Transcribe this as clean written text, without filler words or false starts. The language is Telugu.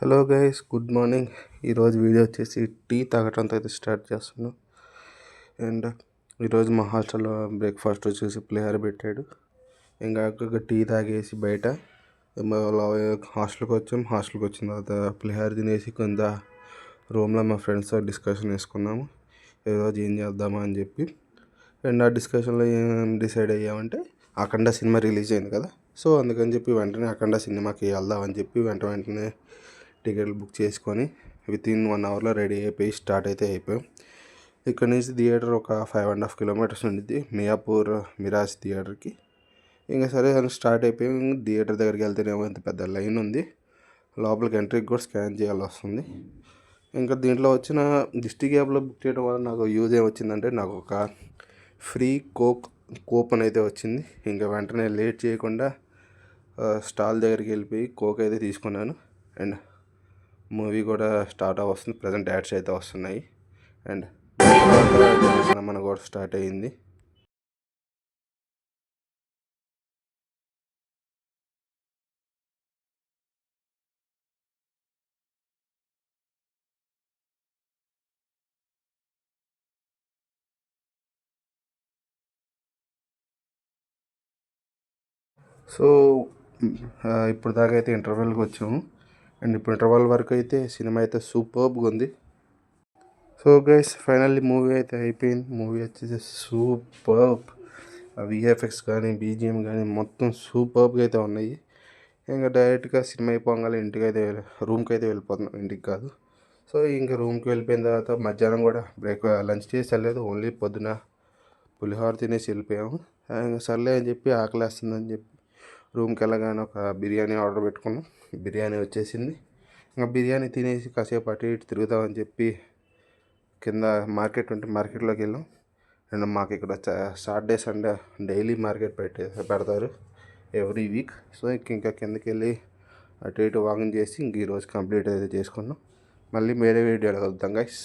Hello guys, good morning. ఈరోజు వీడియో వచ్చేసి టీ తాగటంతో అయితే స్టార్ట్ చేస్తున్నాను. అండ్ ఈరోజు మా హాస్టల్లో బ్రేక్ఫాస్ట్ వచ్చేసి పులిహోర పెట్టాడు. ఇంకా టీ తాగేసి బయట హాస్టల్కి వచ్చాం. హాస్టల్కి వచ్చిన తర్వాత పులిహోర తినేసి కొంత రూమ్లో మా ఫ్రెండ్స్తో డిస్కషన్ వేసుకున్నాము ఈరోజు ఏం చేద్దామా అని చెప్పి. అండ్ ఆ డిస్కషన్లో ఏం డిసైడ్ అయ్యామంటే అఖండ సినిమా రిలీజ్ అయింది కదా, సో అందుకని చెప్పి వెంటనే అఖండ సినిమాకి వెళ్దామని చెప్పి వెంటనే టికెట్లు బుక్ చేసుకొని వితిన్ 1 అవర్లో రెడీ అయిపోయి స్టార్ట్ అయితే అయిపోయాం. ఇక్కడ నుంచి థియేటర్ ఒక 5.5 కిలోమీటర్స్ ఉండిద్ది, మియాపూర్ మిరాజ్ థియేటర్కి. ఇంకా సరే అని స్టార్ట్ అయిపోయాం. థియేటర్ దగ్గరికి వెళ్తేనేమో ఇంత పెద్ద లైన్ ఉంది, లోపలికి ఎంట్రీకి కూడా స్కాన్ చేయాల్సి వస్తుంది. ఇంకా దీంట్లో వచ్చిన డిస్ట్రిక్ట్ యాప్లో బుక్ చేయడం వల్ల నాకు యూజ్ ఏమొచ్చిందంటే నాకు ఒక ఫ్రీ కూపన్ అయితే వచ్చింది. ఇంకా వెంటనే లేట్ చేయకుండా స్టాల్ దగ్గరికి వెళ్ళిపోయి కోక్ అయితే తీసుకున్నాను. అండ్ మూవీ కూడా స్టార్ట్ వస్తుంది, ప్రజెంట్ యాడ్స్ అయితే వస్తున్నాయి. అండ్ మన కూడా స్టార్ట్ అయ్యింది. సో ఇప్పుడు దాకా అయితే ఇంటర్వెల్కి వచ్చాము. అండ్ ఇప్పుడు ఇంటర్వెల్ వరకు అయితే సినిమా అయితే సూపర్బ్గా ఉంది. సో గైస్, ఫైనల్లీ మూవీ అయితే అయిపోయింది. మూవీ వచ్చేసి సూపర్బ్. విఎఫ్ఎక్స్ కానీ బీజిఎం కానీ మొత్తం సూపర్బ్గా అయితే ఉన్నాయి. ఇంకా డైరెక్ట్గా సినిమా అయిపోగానే ఇంటికి అయితే రూమ్కి అయితే వెళ్ళిపోతున్నాం, ఇంటికి కాదు. సో ఇంకా రూమ్కి వెళ్ళిపోయిన తర్వాత మధ్యాహ్నం కూడా లంచ్ చేసి వెళ్ళలేదు, ఓన్లీ పొద్దున పులిహోర తినేసి వెళ్ళిపోయాము. ఇంకా సర్లే అని చెప్పి ఆకలేస్తుందని చెప్పి రూమ్కి వెళ్ళగానే ఒక బిర్యానీ ఆర్డర్ పెట్టుకున్నాం. బిర్యానీ వచ్చేసింది. ఇంకా బిర్యానీ తినేసి కాసేపు అటు ఇటు తిరుగుతామని చెప్పి కింద మార్కెట్ ఉంటే మార్కెట్లోకి వెళ్ళాం. అండ్ మాకు ఇక్కడ సాటర్డే సండే డైలీ మార్కెట్ పెడతారు ఎవ్రీ వీక్. సో ఇంకా కిందకి వెళ్ళి అటు ఇటు వాకింగ్ చేసి ఇంక ఈరోజు కంప్లీట్ అయితే చేసుకున్నాం. మళ్ళీ వేరే వీడియోలో కలుద్దాం గైస్.